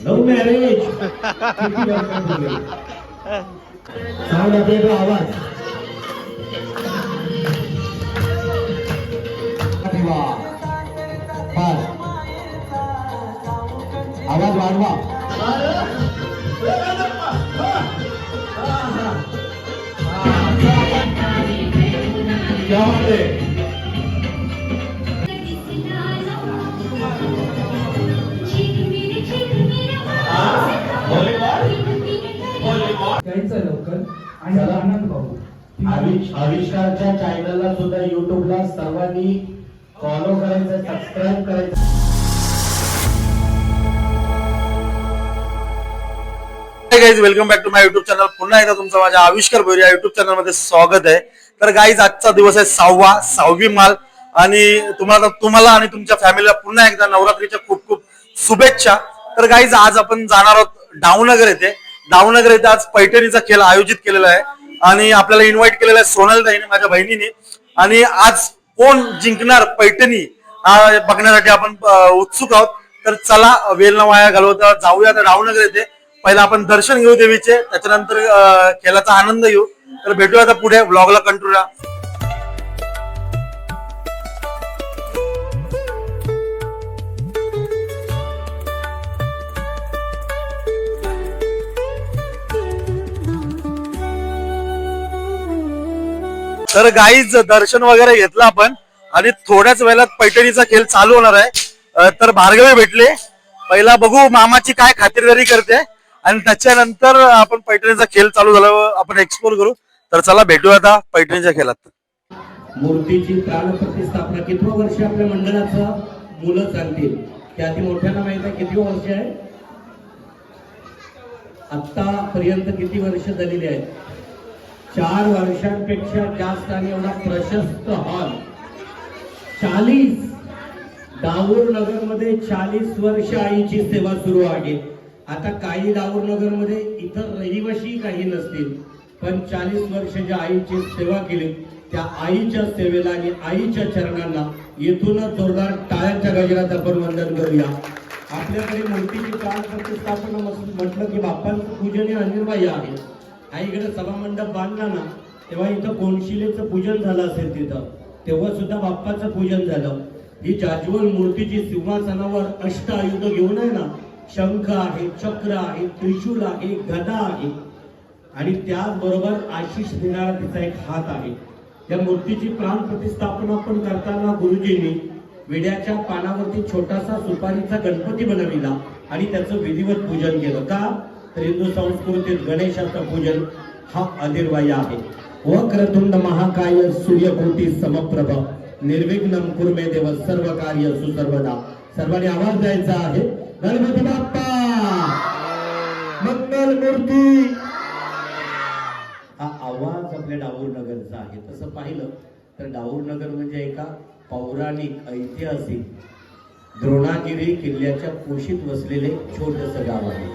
लव marriage आवाज आवाज वाढवा लवकर आणि आनंद भाऊ आविष्कारच्या चॅनलला सुद्धा युट्यूबला सर्वांनी फॉलो करायचं, सबस्क्राईब करायचं. Guys welcome back to my YouTube channel. पुन्हा एकदा तुमचं माझ्या आविष्कार भोईर या युट्यूब चॅनल मध्ये स्वागत आहे. तर गाईज आजचा दिवस आहे 6वी माल आणि तुम्हाला आणि तुमच्या फॅमिलीला पुन्हा एकदा नवरात्रीच्या खूप खूप शुभेच्छा. तर गाईज आज आपण जाणार आहोत डावनगर येथे. डावनगर येथे आज पैठणीचा खेळ आयोजित केलेला आहे आणि आपल्याला इन्व्हाइट केलेला आहे सोनलताईने, माझ्या बहिणीने. आणि आज कोण जिंकणार पैठणी बघण्यासाठी आपण उत्सुक आहोत. तर चला वेल न वाया घालवता जाऊया तर डावनगर येथे. पहिला आपण दर्शन घेऊ देवीचे, त्याच्यानंतर खेळाचा आनंद घेऊ. तर भेटूया आता पुढे व्लॉगला कंटिन्यू. तर गाईज दर्शन वगैरे घेतलं आपण आणि थोड्याच वेळात पैठणीचा खेळ चालू होणार आहे. तर भार्गवी भेटले. पहिला बघू मामाची काय खातिरदारी करते आणि त्याच्यानंतर आपण पैठणीचा खेळ चालू झाल्यावर आपण एक्सप्लोर करू. तर चला भेटूया आता पैठणीच्या खेळात. मूर्तीची प्राण प्रतिष्ठापना कितवं वर्ष आपल्या मंडळाचं मुलं सांगतील. त्यातील मोठ्यांना माहित आहे किती वर्ष आहे, आतापर्यंत किती वर्ष झालेली आहेत. 4 वर्षांपेक्षा जास्त आणि एवढा प्रशस्त हॉल. 40 दाऊर नगर मध्ये 40 वर्ष आईची सेवा सुरू आहे. आता काही दाऊर नगर मध्ये इतर रहिवाशी काही नसतील, पण 40 वर्ष ज्या आईची सेवा केली त्या आईच्या सेवेला आणि आईच्या चरणांना येथूनच जोरदार टाळ्यांच्या गजरात आपण वंदन करूया. आपल्याकडे मूर्तीची प्राण प्रतिष्ठापना म्हटलं की बाप्पांचं पूजन हे अनिवार्य आहे. आईकडे सभामंडप बांधला ना तेव्हा इथं कोणशिलेचं पूजन झालं असेल, तिथं तेव्हा सुद्धा बाप्पाचं पूजन झालं. ही जाज्वल मूर्तीची सिंहासनावर अष्टआयुध घेऊन आहे ना, शंख आहे, चक्र आहे, त्रिशूल आहे, गदा आहे आणि त्याचबरोबर आशिष देणारा तिचा एक हात आहे. त्या मूर्तीची प्राण प्रतिष्ठापना पण करताना गुरुजींनी विड्याच्या पानावरती छोटासा सुपारीचा गणपती बनविला आणि त्याचं विधिवत पूजन केलं. का तर हिंदू संस्कृतीत गणेशाचं पूजन हा अनिवार्य आहे. वक्रतुंड महाकाय सूर्यकोटी समप्रभ निर्विघ्नं कुर्मे देव सर्व कार्य सुसर्वदा. सर्वांनी आवाज द्यायचा आहे, गणपती बाप्पा मंगल मूर्ती. हा आवाज आपल्या डाऊर नगरचा आहे. तसं पाहिलं तर डाऊर नगर म्हणजे एका पौराणिक ऐतिहासिक द्रोणागिरी किल्ल्याच्या कुशीत वसलेले छोटस गाव आहे.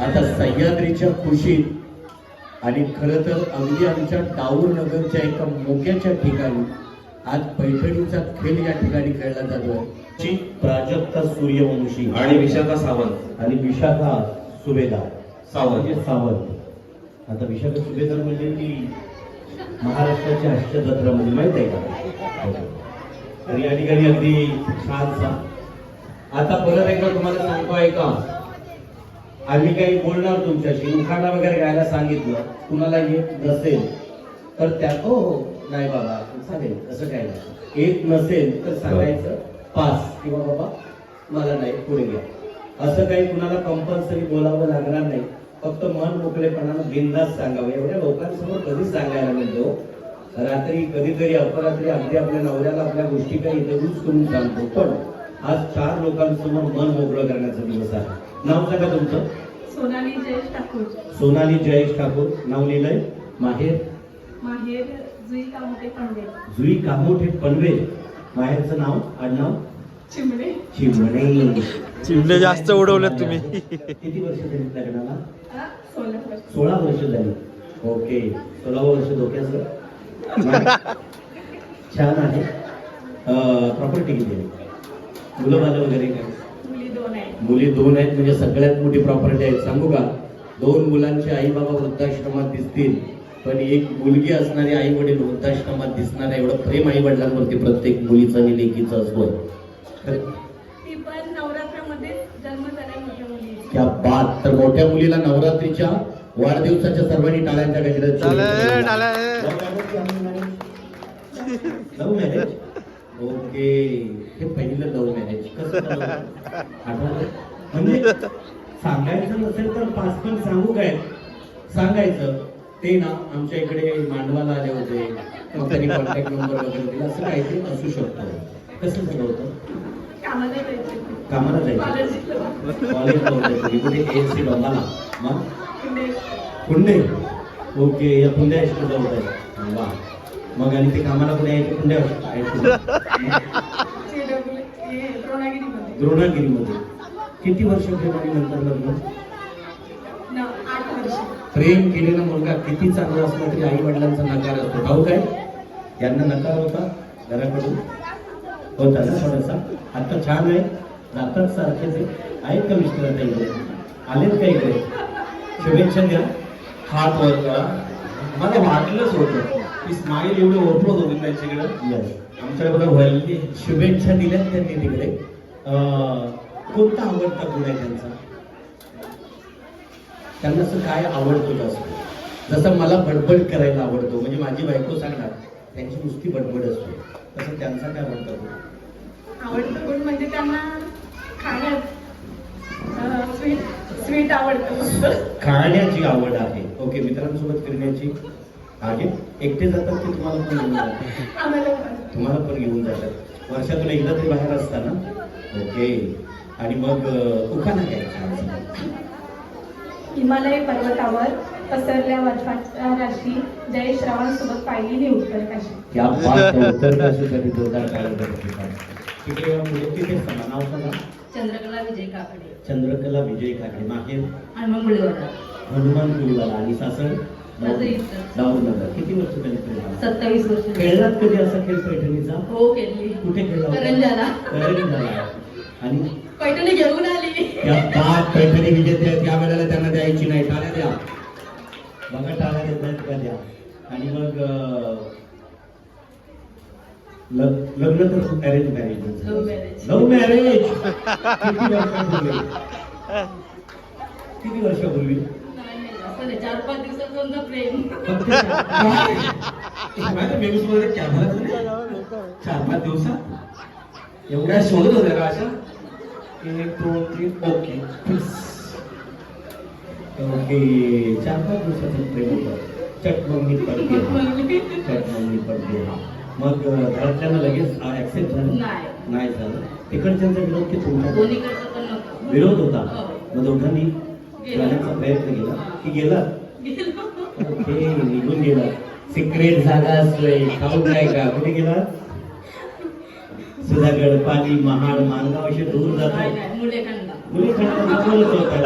आता सह्याद्रीच्या कुशीत आणि खरं तर अगदी आमच्या डाऊर नगरच्या एका मोक्याच्या ठिकाणी आज पैठणीचा खेळ या ठिकाणी खेळला जातोय. प्राजक्ता सूर्यवंशी आणि विशाखा सावंत आणि विशाखा सुभेदार सावंत सावंत. आता विशाखा सुभेदार म्हणजे ती महाराष्ट्राच्या अष्टदत्रा म्हणजे माहित आहे का. तर या ठिकाणी अगदी छानसा. आता परत एकदा तुम्हाला सांगतो ऐका, आम्ही काही बोलणार तुमच्याशी, उखाणा वगैरे गायला सांगितलं, कुणाला येत नसेल तर त्यात हो नाही बाबा चालेल, असं काय नाही. येत नसेल तर सांगायचं पास किंवा बाबा मला नाही पुढे घ्या. असं काही कुणाला कंपल्सरी बोलावं लागणार नाही. फक्त मन मोकळेपणानं बिनधास्त सांगावं. एवढ्या लोकांसमोर कधी सांगायला मिळतो. रात्री कधीतरी अपरात्री अगदी आपल्या नवऱ्याला आपल्या गोष्टी काही इंटरव्ह्यूज करून सांगतो, पण आज 4 लोकांसमोर मन मोकळं करण्याचा दिवस आहे. नाव सांगा तुमचं. सोनाली जयेश ठाकूर. सोनाली जयेश ठाकूर. नाव लिहिलंय. माहेर. माहेर जुई कामोटे पनवेल. जुई कामोठे पनवेल. माहेरचं नाव आडनाव चिमणे. चिमणे. चिमणे जास्त उडवलेत तुम्ही. किती वर्ष झाली लग्नाला? 16 वर्ष. 16 वर्ष झाली. ओके. 16 वर्ष धोक्याचं. छान आहे. प्रॉपर्टी किती आहे? मुलं बालं वगैरे काय? मुली 2 आहेत. मुली 2 आहेत म्हणजे सगळ्यात मोठी प्रॉपर्टी आहे. सांगू का? 2 मुलांचे आई बाबा वृद्धाश्रमात दिसतील, पण एक मुलगी असणारे आई वडील वृद्धाश्रमात दिसणार आहे. एवढं प्रेम आई वडिलांवरती प्रत्येक मुलीचं आणि लेकीचं असतं. ती पण नवरात्रामध्ये जन्म झालाय मोठ्या मुलीचा. क्या बात. तर मोठ्या मुलीला नवरात्रीच्या वाढदिवसाच्या सर्वांनी टाळ्यांच्या गजरात लव्ह मॅरेज. ओके. हे पहिलं लव्ह मॅरेज कसं झालं? आठवलं? म्हणजे सांगायचं नसेल तर 5 पण सांगू काय? सांगायचं ते ना आमच्या इकडे मांडवाला आले होते, मग त्यांनी कॉन्टॅक्ट नंबर वगैरे दिला, असं काहीतरी असू शकतं. कसं झालं होतं? कामाला जायचे. कामाला जायचं. कॉलेजला होते तुम्ही. कुठे? ASC बंगाला. मग कुंडे. ओके. या कुंड्या हायस्कूलला होत आहे. वा. मग आणि ते कामाला कुठे यायचे? कुंड्या हायस्कूल. द्रोणागिरीमध्ये. किती वर्ष प्रेमाने नंतर लग्न? 8 वर्ष. प्रेम केलेला मुलगा किती चांगला असला तरी आई वडिलांचा नकार असतो. भाऊ काय? यांना नकार होता घराकडून? होता ना थोडासा. आता छान आहे. जातात सारखेच आहेत का मिस्टर? आता इकडे आलेत का इकडे? शुभेच्छा द्या. हात वर करा. मला वाटलंच होतं की स्माईल एवढे ओळखत होते त्यांच्याकडे. आमच्याकडे व्हायला शुभेच्छा दिल्यात त्यांनी तिकडे. कोणता आवडता गुण आहे त्यांचा? त्यांना असं काय आवडतो जास्त? जसं मला बडबड करायला आवडतो, म्हणजे माझी बायको सांगणार त्यांची नुसती बडबड असते, तसं त्यांचा काय आवडतो? आवडतं गुण म्हणजे त्यांना खाण्यात स्वीट आवडतं. खाण्याची आवड आहे. ओके. मित्रांसोबत फिरण्याची आहे. एकटे जातात की तुम्हाला पण घेऊन जातात? आम्हाला तुम्हाला पण घेऊन जातात. वर्षातून एकदा तरी बाहेर असताना. ओके. आणि मग उखाणा घ्यायचा. हिमालय पर्वतावर पसरल्या वरच्या राशी जय श्रावण सोबत पाहिली मी उत्तर काशी. त्या बात उत्तर काशीसाठी जोरदार टाळ्या बजावतात. तिकडे मुलं तिथे सांगा. नाव सांगा. चंद्रकला विजय काकडे. चंद्रकला विजय काकडे. माहेर हनुमान हनुमान गुरुवाला. आणि सासर माझं इथं. दाऊदनगर. किती वर्ष झाली प्रेमाला? 27 वर्ष. खेळलात कधी असा खेळ पैठणीचा? हो केली. कुठे खेळला? करंजाला. करंजाला. आणि पैठणी घेऊन आली. त्या 5 पैठणी विजेते आहेत. या वेळेला त्यांना द्यायची नाही. टाळ्या द्या. बघा टाळ्या देत नाहीत का? द्या. आणि मग लग्न तर arrange marriage. Love marriage. Love marriage. किती वर्षापूर्वी? किती वर्षापूर्वी? असं नाही 4-5 दिवसाचं प्रेम. 4-5 दिवसात एवढ्या शोधत होत्या का अशा? 1, 2, 3. ओके. ओके. 4-5 दिवसाचं प्रेम होतं. चट मम्मी पडते. चट मम्मी पडते. मग घरातल्यांना लगेच ऍक्सेप्ट झालं? नाही झालं. तिकडच्यांचा विरोध की तुमचा? दोन्हीकडचं पण नव्हतं. विरोध होता. हो. मग दोघांनी जाण्याचा प्रयत्न केला की गेला? ओके. निघून गेला. सिक्रेट जागा असलोय. ठाऊक नाही का? कुठे गेला? सुधागड, पाली, महाड, मानगाव असे दूर जातात. मुले खंडा. मुली खंडात होतात.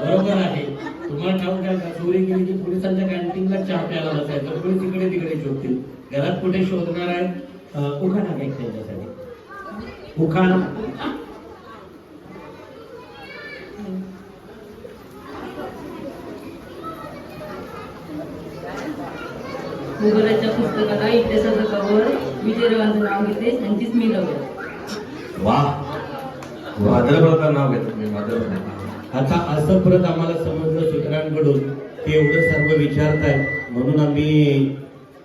बरोबर आहे. तुम्हाला ठाऊक आहे का? चोरी गेली की पोलिसांच्या कॅन्टीनला चहा प्यायला बसायचं. पोलीस तिकडे तिकडे शोधतील. घरात कुठे शोधणार आहेत? उखाणा घ्यायचं त्यांच्यासाठी. उखाणा. भूगोलाच्या पुस्तकाला इतिहासाचं कवर विजयरावांचं नाव घेते. त्यांचीच मी लवकर. वा. भाद्रपदाचं नाव घेतो मी. भाद्रपद. आता असं परत आम्हाला समजलं सूत्रांकडून ते एवढं सर्व विचारताय म्हणून आम्ही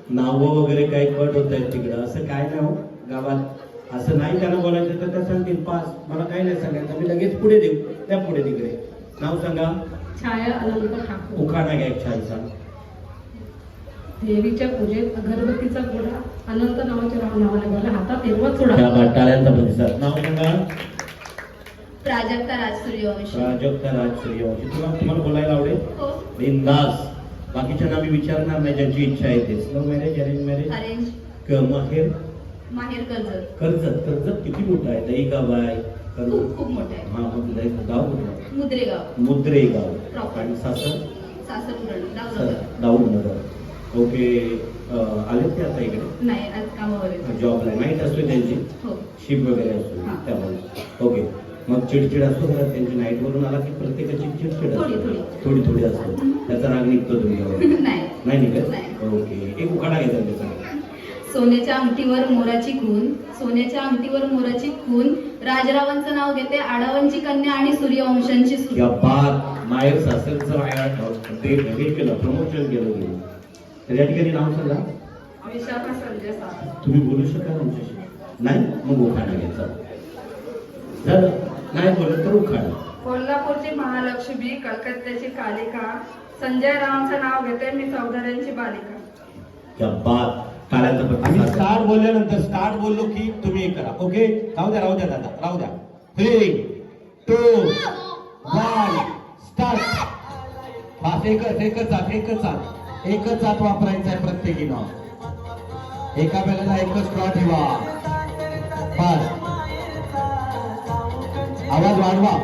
नावं वगैरे काही कट होत आहेत तिकडं. असं काय नाही हो गावात. असं नाही त्यांना बोलायचं तर त्या सांगतील पास. मला काही नाही सांगायचं. आम्ही लगेच पुढे देऊ. त्या पुढे तिकडे. नाव सांगा. छाया अनंत ठाकूर. उखाणा घ्या. छानसा. देवीच्या पूजेत अगरबत्तीचा गोळा अनंत नावाच्या नावाने बोलला. हातात हिरवा चुडा. त्या टाळ्यांचा प्रतिसाद. नाव सांगा. प्राजक्ता राज सूर्यवंशी. प्राजक्ता राज सूर्यवंशी. तुम्हाला बोलायला आवडेल? हो. बिंदास. बाकीच्यांना मी विचारणार नाही, ज्यांची इच्छा आहे तेच. Love marriage, arrange marriage? Arrange. माहेर? माहेर कर्जत. कर्जत किती मोठं आहे? दही गाव आहे कर्जत. खूप मोठं आहे. हा मग गाव कुठलं? मुद्रेगाव. मुद्रेगाव. Proper. आणि सासर? सासर उरण दावनगर. दाऊदनगर. ओके. आले ते आता इकडे नाही, आज कामावर आहे. जॉबला? नाईट असते त्यांची? हो. शिफ्ट वगैरे असतो हा. त्यामुळे. ओके. मग चिडचिड असतो घरात त्यांची? नाईट वरून आला की प्रत्येकाची चिडचिड थोडी असते? थोडी. थोडी असते. त्याचा राग निघतो तुमच्यावर? नाही. नाही निघत? नाही. ओके. एक उखाणा घ्यायचा त्याचा. सोन्याच्या अंगठीवर मोराची खून, सोन्याच्या अंगठीवर मोराची खून, राजरावांचं नाव घेते, आडावांची कन्या आणि सूर्यवंशांची सून. या बात माहेर सासरचं ते हे केलं, प्रमोशन केलं तुम्ही. तर या ठिकाणी नाव सांगा. विशाखा संजय सावंत. तुम्ही बोलू शकाल आमच्याशी? नाही? मग उखाणा घ्यायचा. झालं? नाही बोलत तर उखाणा. कोल्हापूरची महालक्ष्मी, कलकत्त्याची कालिका, संजय रावांचं नाव घेते, मी चौधऱ्यांची बालिका. या बात. टाळ्यांचा आम्ही प्रतिसाद. स्टार्ट बोलल्यानंतर स्टार्ट बोललो की तुम्ही हे करा. ओके, राहू द्या दादा, राहू द्या. 3, 2, 1 स्टार्ट. बस एकच हात वापरायचा आहे प्रत्येकीनं. एका वेळेला एकच ड्रॉ ठेवा. बस. आवाज वाढवा.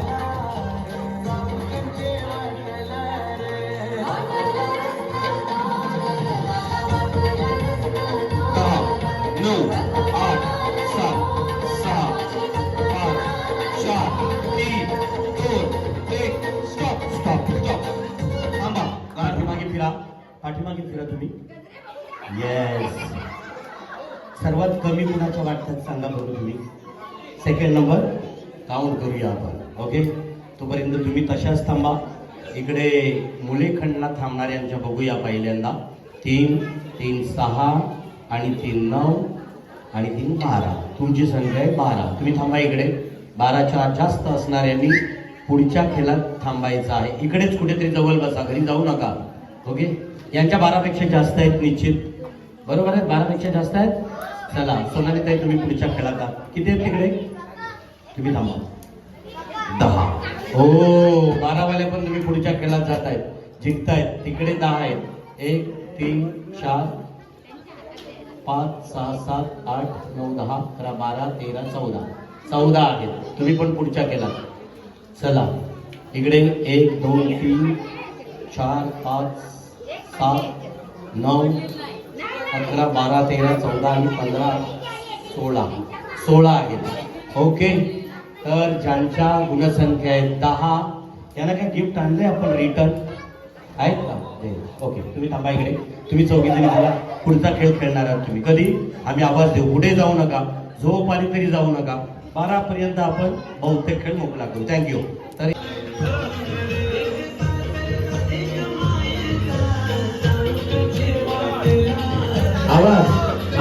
नऊ, 8, 7, 6, 5, 4, 3, 2, 1 स्टॉप. थांबा. पाठीमागे फिरा तुम्ही. येस. सर्वात कमी गुणाच्या वाटतात सांगा बघू तुम्ही. सेकंड नंबर काउंट करूया आपण. ओके, तोपर्यंत तुम्ही तशाच थांबा. इकडे मुले खंडला थांबणाऱ्यांच्या बघूया पहिल्यांदा. 3, 3, 6 आणि 3, 9 आणि 3, 12. तुमची संख्या आहे 12. तुम्ही थांबा इकडे. 12च्या जास्त असणाऱ्यांनी पुढच्या खेळात थांबायचं आहे. इकडेच कुठेतरी जवळ बसा, घरी जाऊ नका. ओके, यांच्या 12पेक्षा जास्त आहेत निश्चित. बरोबर आहे? 12पेक्षा जास्त आहेत. चला सोनाली ताई, तुम्ही पुढच्या खेळात जा. किती आहेत तिकडे? तुम्ही थांबा. 10. हो, 12वाले पण तुम्ही पुढच्या खेळात जात आहेत, जिंकतायत. तिकडे 10 आहेत. 1, 3, 4, 5, 6, 7, 8, 9, 10, 11, 12, 13, 14. 14 आहेत. तुम्ही पण पुढच्या केलात. चला इकडे 1, 2, 3, 4, 5, 7, 9, 11, 12, 13, 14 आणि 15, 16 आहेत. ओके, तर ज्यांच्या गुणसंख्या आहेत 10, त्यांना काय गिफ्ट आणलंय आपण रिटर्न आहेत का? ओके, तुम्ही थांबा इकडे. तुम्ही चौघीजणी झाला. पुढचा खेळ खेळणार आहात तुम्ही. कधी? आम्ही आवाज देऊ. पुढे जाऊ नका, झोप आली तरी जाऊ नका. 12 पर्यंत आपण बहुतेक खेळ मोकळा करू. थँक्यू. तर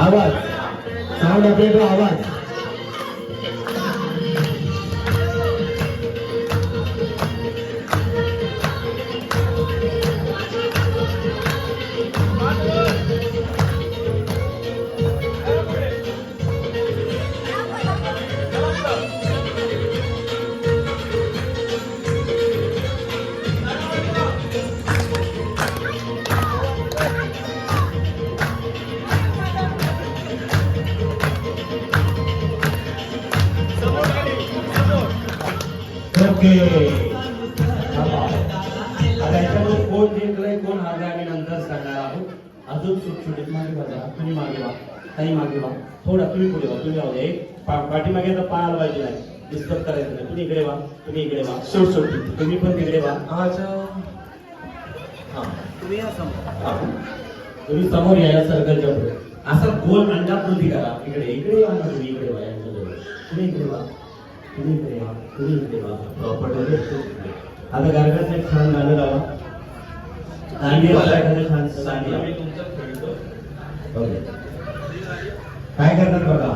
आवाज साऊंड ऑपरेटर, आवाज. ओके, आता याच्यामध्ये कोण जिंकलंय कोण हारलंय आम्ही नंतर सांगणार आहोत. अजून सुटसुटीत मागे बघा. तुम्ही मागे व्हा, काही मागे व्हा. थोडा तुम्ही पुढे व्हा. तुम्ही राहू द्या. एक पाठीमागे तर पाय हलवायचे नाही, डिस्टर्ब करायचं नाही. तुम्ही इकडे व्हा, तुम्ही इकडे व्हा. सुटसुटीत तुम्ही पण तिकडे व्हा. तुम्ही समोर या, या सर्कलच्या पुढे. असा गोल अंडाकृती करा. इकडे इकडे व्हा. तुम्ही इकडे व्हा. यांच्याजवळ तुम्ही इकडे व्हा. तुम्ही इकडे व्हा. तुम्ही इकडे व्हा. प्रॉपर्टी. आता गारगाचं एक छान गाणं लावा. एखादं छान सांगितलं. ओके, काय करणार बघा.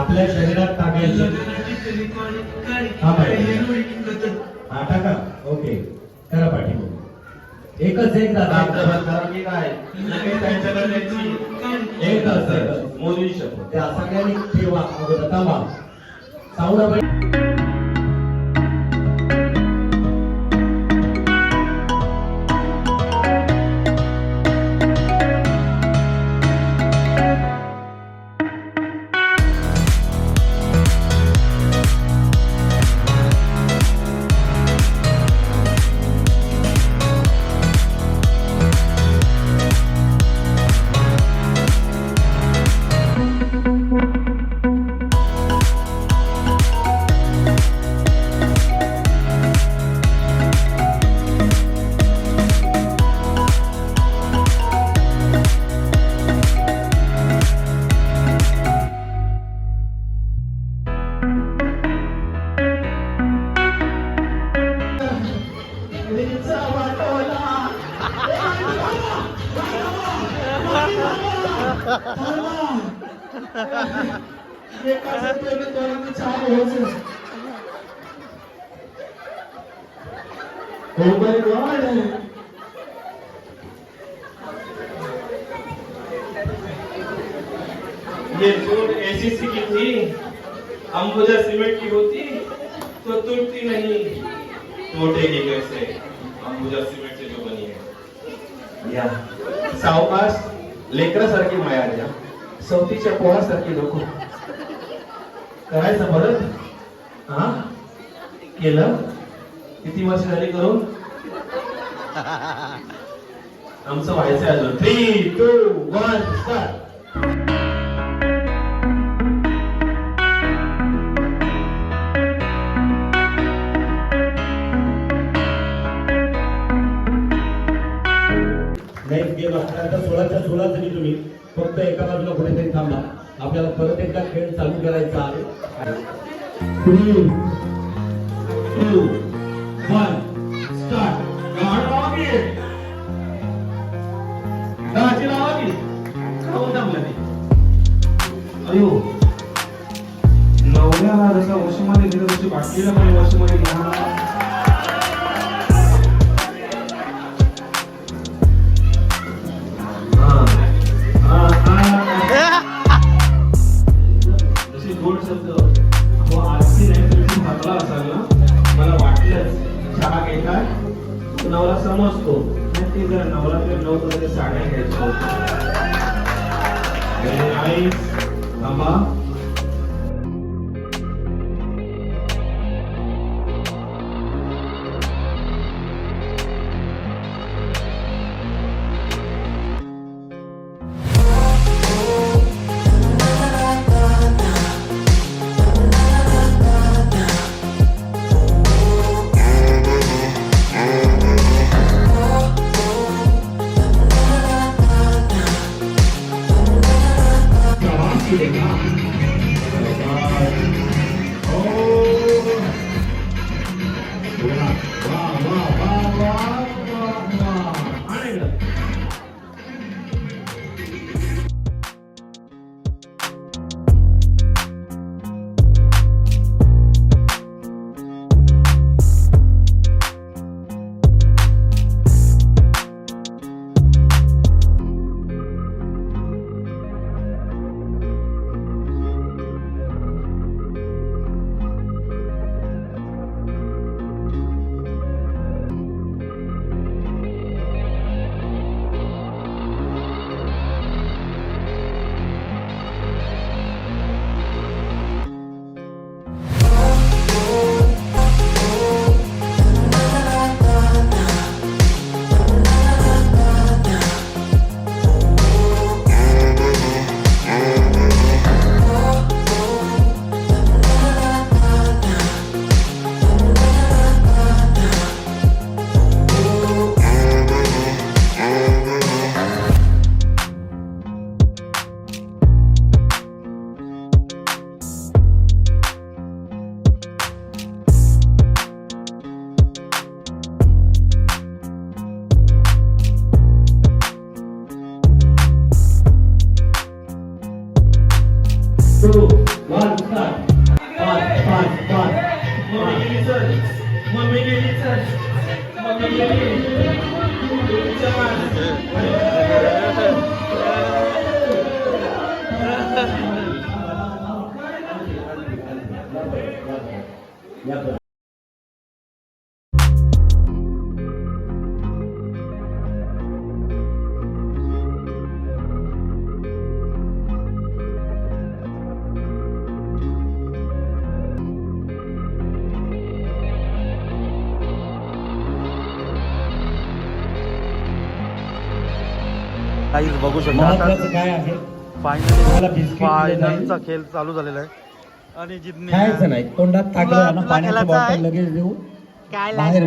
आपल्या शरीरात टाकायचं. हा टाका. ओके, करा पाठी. एकच एक मोदी त्या सगळ्यांनी ठेवा. थांबा. Sound Oh my God! ये चोट ऐसी सी की थी, अंबुजा सीमेंट की होती तो टूटती नहीं, टूटेगी कैसे अंबुजा सीमेंट से जो बनी है. या सावकाश लेकरासारखी माया द्या, सवतीच्या पोळासारखी नको. करायचं परत हा केलं. किती वर्ष झाली करून? आमचं व्हायचंय अजून. 3, 2, 1 स्टार्ट. नेक्स्ट गेम आता 16च्या 16 जरी तुम्ही फक्त एका बाजूला कुठेतरी थांबा. आपल्याला परत एकदा खेळ चालू करायचा आहे. 3, 2, 1 स्टार्ट. गाड लावावी, गाडी लावावी. खाऊन थांबलं नाही. अयो नवऱ्याला जसा वशीमध्ये गेलं तशी बाटलीला पण वशीमध्ये घ्या. जसे गोड शब्द अहो आरती नाही तुम्ही म्हटला असाल ना. मला वाटलंच चहा घेता नवरा समजतो आणि ते जर नवरात्र नव्हतं तर साड्या घ्यायच्या. Very nice. थांबा. काहीच बघू शकता. महत्वाचं काय आहे, तुम्हाला बिस्किट दिलं जाईल. फायनलचा खेळ चालू झालेला आहे आणि जितने खायचं नाही, तोंडात टाकलं ना पाण्याची बॉटल लगेच देऊ. बाहेर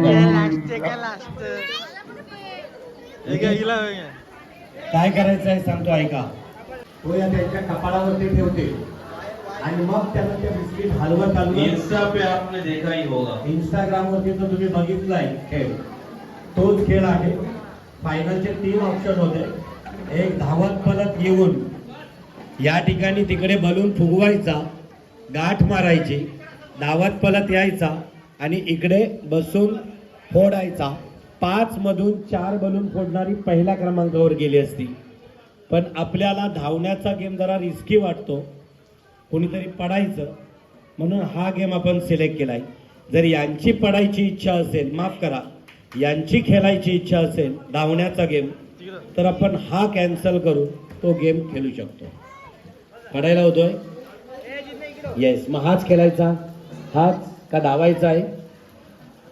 काय करायचं आहे सांगतो ऐका. तो या त्यांच्या कपाळावरती ठेवते आणि मग त्याला ते बिस्किट हलवत हलवत. इंस्टा पे आपने देखा ही होगा. इंस्टाग्राम वरती तर तुम्ही बघितलाय खेळ. तोच खेळ आहे. फायनलचे 3 ऑप्शन होते. एक धावत पलत येऊन या ठिकाणी तिकडे बलून फुगवायचा, गाठ मारायची, धावत पलत यायचा आणि इकडे बसून फोडायचा. 5 मधून 4 बलून फोडणारी पहिल्या क्रमांकावर गेली असती. पण आपल्याला धावण्याचा गेम जरा रिस्की वाटतो, कोणीतरी पडायचं, म्हणून हा गेम आपण सिलेक्ट केलाय. जर यांची पडायची इच्छा असेल, माफ करा, यांची खेळायची इच्छा असेल धावण्याचा गेम, तर आपण हा कॅन्सल करून तो गेम खेळू शकतो. पडायला होतोय? येस. मग हाच खेळायचा, हाच का धावायचा आहे?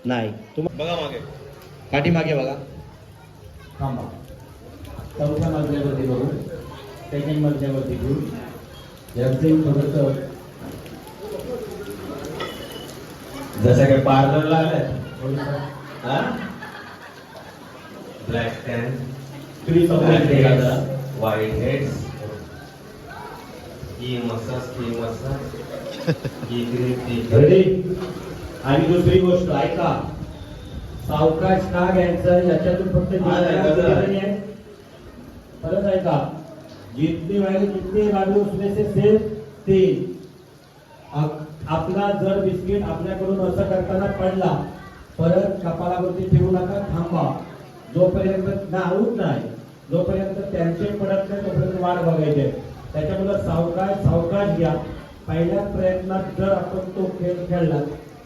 नाही. बघा मागे. पाठीमागे बघा. थांबा. चौथ्या मजल्यावरती बघू, सेकंड मजल्यावरती घेऊ. यांचंही थोडंसं जसं काय पार्लरला आलाय. ब्लॅक टॅन, व्हाईट हेड्स, ही मसाज, ही ग्रीन रेडी. आणि दुसरी गोष्ट ऐका, सावकाश का घ्यायचं याच्यातून फक्त परत ऐका, जितनी वाले जितने बाजू उसमें से सिर्फ 3. आपला जर बिस्किट आपल्याकडून असं करताना पडला, परत कपाळावरती ठेवू नका, थांबा. जोपर्यंत आऊट नाही, जोपर्यंत त्यांचे पडत नाही तोपर्यंत वाट बघायचे. त्याच्यामुळे सावकाश घ्या. पहिल्या प्रयत्नात जर आपण तो खेळ खेळला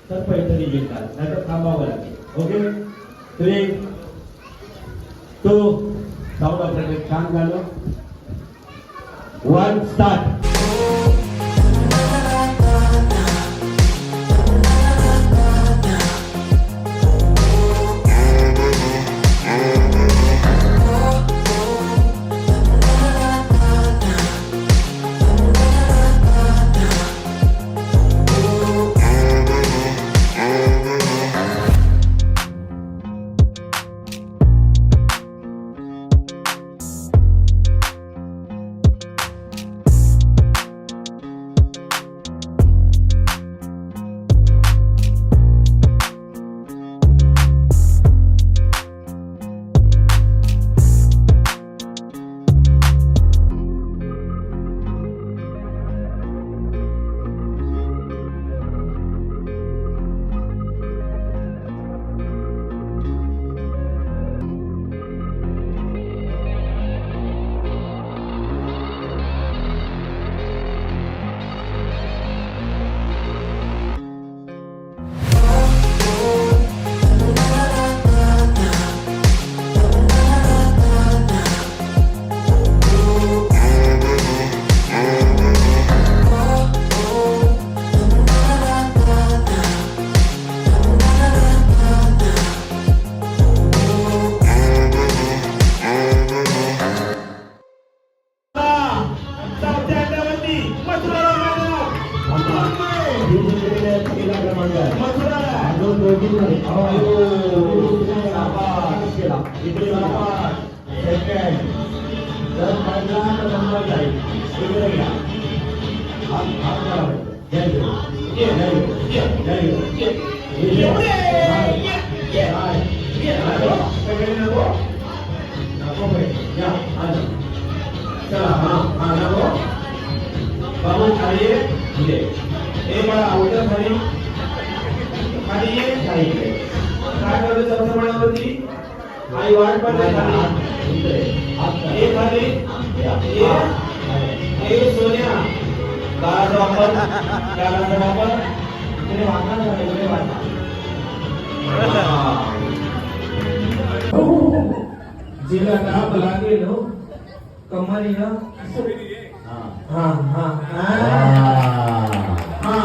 तर पैठणी जिंकाल, नाहीतर थांबावं लागेल. ओके. 3, 2, साऊंड ऑपरेटर छान झालं. 1 स्टार्ट. आई वाट पाहते खाली. ये सोन्या काळाचा वापर, काळाचा वापर इकडे वाटणार नाही, इकडे वाटणार. जिला ताप लागेल हो कमरीला. हा हा हा हा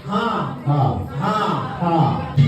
हा हा हा हा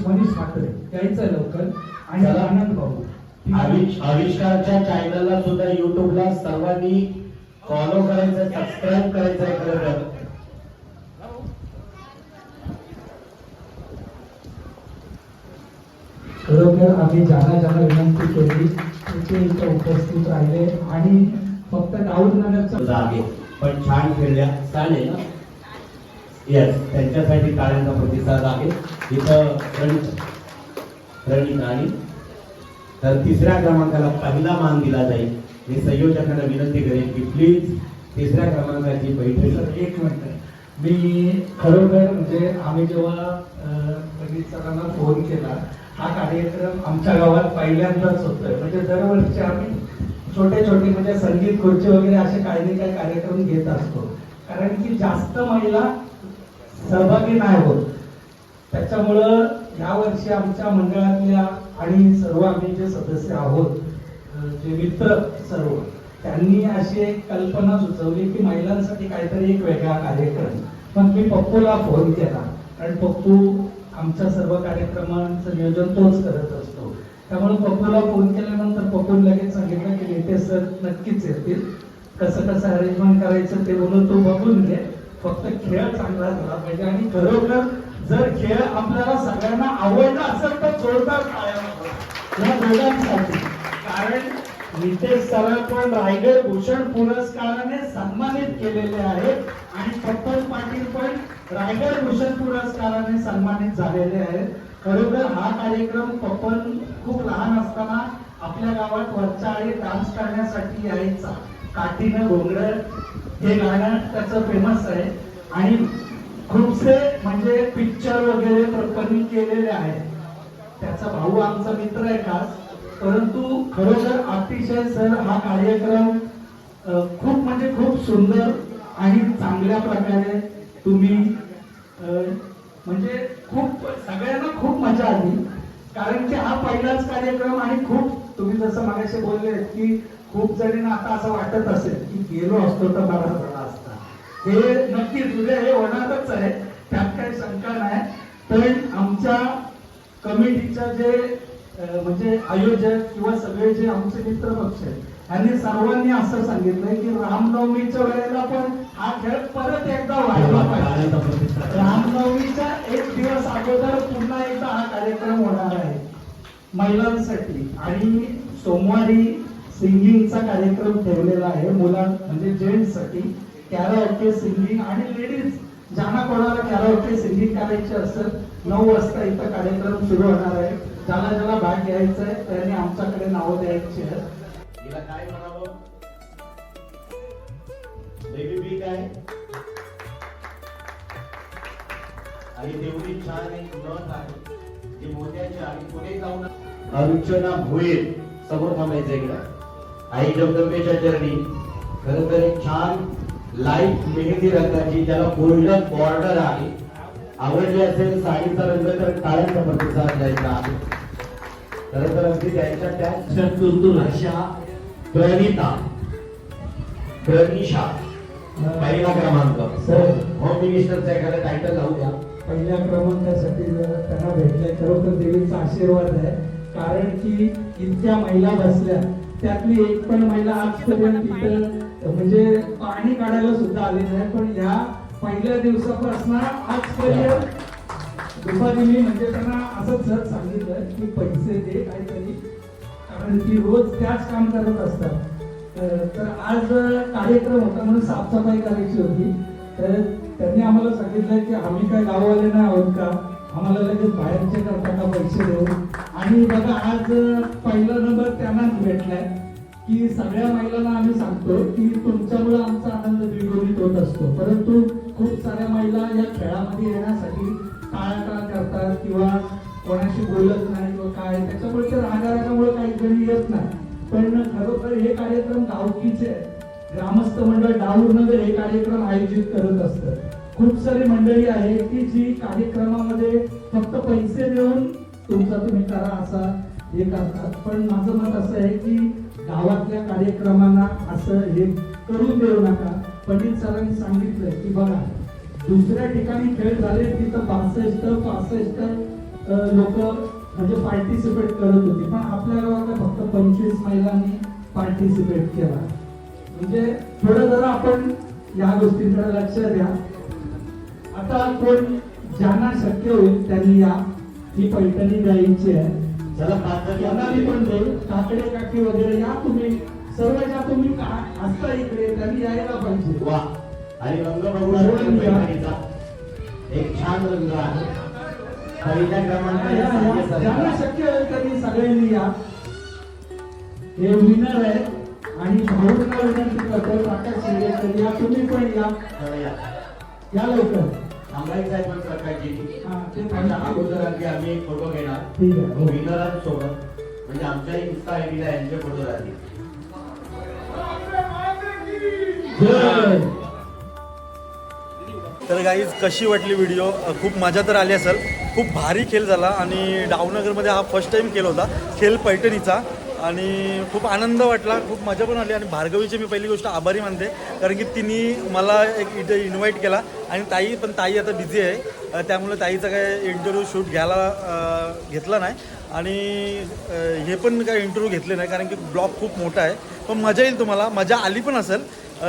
मनीष ठाकरे यायचं आहे लवकर आणि चला. आनंद भाऊ आविष्कारच्या चॅनलला सुद्धा युट्यूबला सर्वांनी फॉलो करायचं, सबस्क्राईब करायचं आहे खरं तर. खरोखर आम्ही ज्यांना ज्यांना विनंती केली ते इथे उपस्थित राहिले आणि फक्त दाऊद नगरचं जागे पण छान खेळल्या, चालेल ना? येस, त्यांच्यासाठी टाळ्यांचा प्रतिसाद आहे. इथं प्रणित आणि तर तिसऱ्या क्रमांकाला पहिला मान दिला जाईल. मी संयोजकांना विनंती करेन की प्लीज तिसऱ्या क्रमांकाची बैठक. एक मिनिट, मी खरोखर म्हणजे आम्ही जेव्हा पंडित सरांना फोन केला, हा कार्यक्रम आमच्या गावात पहिल्यांदाच होतोय. म्हणजे दरवर्षी आम्ही छोटे छोटे म्हणजे संगीत खुर्ची वगैरे असे काही ना काही कार्यक्रम घेत असतो, कारण की जास्त महिला सहभागी नाही होत. त्याच्यामुळं यावर्षी आमच्या मंडळातल्या आणि सर्व आम्ही जे सदस्य आहोत, जे मित्र सर्व, त्यांनी अशी एक कल्पना सुचवली की महिलांसाठी काहीतरी एक वेगळा कार्यक्रम. मग मी पप्पूला फोन केला, कारण पप्पू आमच्या सर्व कार्यक्रमांचं नियोजन तोच करत असतो. त्यामुळे पप्पूला फोन केल्यानंतर पप्पूने लगेच सांगितलं की नेते सर नक्कीच येतील, कसं कसं अरेंजमेंट करायचं ते बोलून तू बघून घे, फक्त खेळ चांगला झाला पाहिजे. आणि खरोखर जर खेळ आपल्याला सगळ्यांना आवडला असेल तर जोरदार टाळ्या या दोघांसाठी. कारण नितेश सर पण रायगड भूषण पुरस्काराने सन्मानित केलेले आहेत आणि पप्पल पाटील पण रायगड भूषण पुरस्काराने सन्मानित झालेले आहेत. खरोखर हा कार्यक्रम पप्पल खूप लहान असताना आपल्या गावात वरच्या आळी डान्स करण्यासाठी यायचा. काठीनं घोंगडं हे गाणं त्याचं फेमस आहे आणि खूपसे म्हणजे पिक्चर वगैरे पप्पांनी केलेले आहेत. त्याचा भाऊ आमचा मित्र आहे खास. परंतु खरोखर अतिशय सर हा कार्यक्रम खूप म्हणजे खूप सुंदर आणि चांगल्या प्रकारे तुम्ही म्हणजे खूप सगळ्यांना खूप मजा आली. कारण की हा पहिलाच कार्यक्रम आणि खूप तुम्ही जसं मागाशी बोलले की खूप जणींना आता असं वाटत असेल की गेलो असतो तर बरा झाला असता. हे नक्कीच उद्या हे होणारच आहे, त्यात काही शंका नाही. पण आमच्या कमिटीच्या जे म्हणजे आयोजक किंवा सगळे जे आमचे मित्र पक्ष आहेत, यांनी सर्वांनी असं सांगितलंय की रामनवमीच्या वेळेला पण हा खेळ परत एकदा व्हायला पाहिजे. रामनवमीच्या एक दिवस अगोदर पुन्हा एकदा हा कार्यक्रम होणार आहे महिलांसाठी. आणि सोमवारी सिंगिंगचा कार्यक्रम ठेवलेला आहे मुलां म्हणजे जेंट्ससाठी, कॅराओके सिंगिंग आणि लेडीज ज्यांना कोणाला कॅराओके सिंगिंग करायचे असेल 9 वाजता इथं कार्यक्रम सुरू होणार आहे. ज्याला ज्याला भाग घ्यायचा आहे त्यांनी आमच्याकडे नावं द्यायची आहेत. हिला काय म्हणावं? बेबी बी काय आणि तेवढी छान एक नथ आहे जी मोत्याची आणि पुढे जाऊन अर्चना भोईर समोर थांबायचं इकडं. आई जगदंबेच्या चरणी खरं तर एक छान लाईट मेहंदी रंगाची ज्याला गोल्डन बॉर्डर आहे. आवडली असेल साडीचा रंग तर टाळ्यांचा प्रतिसाद द्यायचा आहे. खरं तर अगदी त्यांच्या त्या तुरतुर अशा प्रणिशा पहिला क्रमांक. होम मिनिस्टरचा एखादा टायटल लावू द्या. पहिल्या क्रमांकासाठी त्यांना भेटले खरोखर देवीचा आशीर्वाद आहे. कारण की इतक्या महिला बसल्या, त्यातली एक पण महिला आजपर्यंत तिथं म्हणजे पाणी काढायला सुद्धा आली नाही. पण या पहिल्या दिवसापासून आजपर्यंत दुपारी मी म्हणजे त्यांना असंच सहज सांगितलं की पैसे दे काहीतरी, कारण की रोज त्याच काम करत असतात. तर आज कार्यक्रम होता म्हणून साफसफाई करायची होती. तर त्यांनी आम्हाला सांगितलं की आम्ही काय गाववाले नाही आहोत का, आम्हाला लगेच बाहेरचे करता का पैसे देऊ. आणि बघा आज पहिला नंबर त्यांनाच भेटलाय की सगळ्या महिलांना आम्ही सांगतो की तुमच्यामुळे आमचा आनंद द्विगुणित होत असतो. परंतु खूप साऱ्या महिला या खेळामध्ये येण्यासाठी टाळाटाळ करतात किंवा कोणाशी बोलत नाही किंवा काय, त्याच्यामुळे ते रागारागामुळे काही जणी येत नाही. पण खरोखर हे कार्यक्रम गावकीचे ग्रामस्थ मंडळ डाऊरनगर हे कार्यक्रम आयोजित करत असतं. खूप सारी मंडळी आहे की जी कार्यक्रमामध्ये फक्त पैसे देऊन तुमचा तुम्ही करा असा हे करतात. पण माझं मत असं आहे की गावातल्या कार्यक्रमांना असं हे करून देऊ नका. पंडित सरांनी सांगितलं की बघा दुसऱ्या ठिकाणी खेळ झाले तिथं 65 लोक म्हणजे पार्टिसिपेट करत होते, पण आपल्या गावात फक्त 25 महिलांनी पार्टिसिपेट केला. म्हणजे थोडं जरा आपण या गोष्टींकडे लक्ष द्या. आता कोण ज्यांना शक्य होईल त्यांनी या, ही पैठणी द्यायची आहे. त्यांना मी पण देईल, काकडे काकी वगैरे या, तुम्ही सर्व ज्या तुम्ही असता इकडे त्यांनी यायला पाहिजे. वा, आणि रंग बघू शकतो पैठणीचा. एक छान रंग आहे. पहिल्या क्रमांकाला ज्यांना शक्य होईल त्यांनी सगळ्यांनी या. हे विनर आहे आणि भाऊंना विनंती करतो प्रकाश शिंदे या, तुम्ही पण या लवकर. थांबायचं आहे पण प्रकाशजी. हा, ते त्याच्या अगोदर आधी आम्ही एक फोटो घेणार ठीक आहे. विनरांसोबत, म्हणजे आमच्या इन्स्टा आयडीला यांचे फोटो राहतील. तर गाईज कशी वाटली व्हिडिओ? खूप मजा तर आली असेल. खूप भारी खेळ झाला आणि डावनगरमध्ये हा फर्स्ट टाइम खेळ होता, खेळ पैठणीचा, आणि खूप आनंद वाटला, खूप मजा पण आली. आणि भार्गवीची मी पहिली गोष्ट आभारी मानते, कारण की तिने मला एक इथे इन्व्हाइट केला. आणि ताई आता बिझी आहे, त्यामुळे ताईचा काय इंटरव्ह्यू शूट घेतला नाही. आणि हे पण काय इंटरव्ह्यू घेतले नाही, कारण की ब्लॉग खूप मोठा आहे. पण मजा येईल, तुम्हाला मजा आली पण असेल.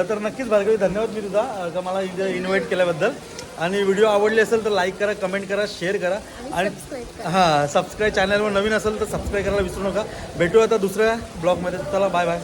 तर नक्कीच भार्गवी, धन्यवाद मी तुझा का मला इथे इन्व्हाइट केल्याबद्दल. आणि व्हिडिओ आवडली असेल तर लाईक करा, कमेंट करा, शेअर करा. आणि हां, सबस्क्राईब, चॅनलवर नवीन असेल तर सबस्क्राईब करायला विसरू नका. भेटू आता दुसऱ्या ब्लॉगमध्ये. चला, बाय बाय.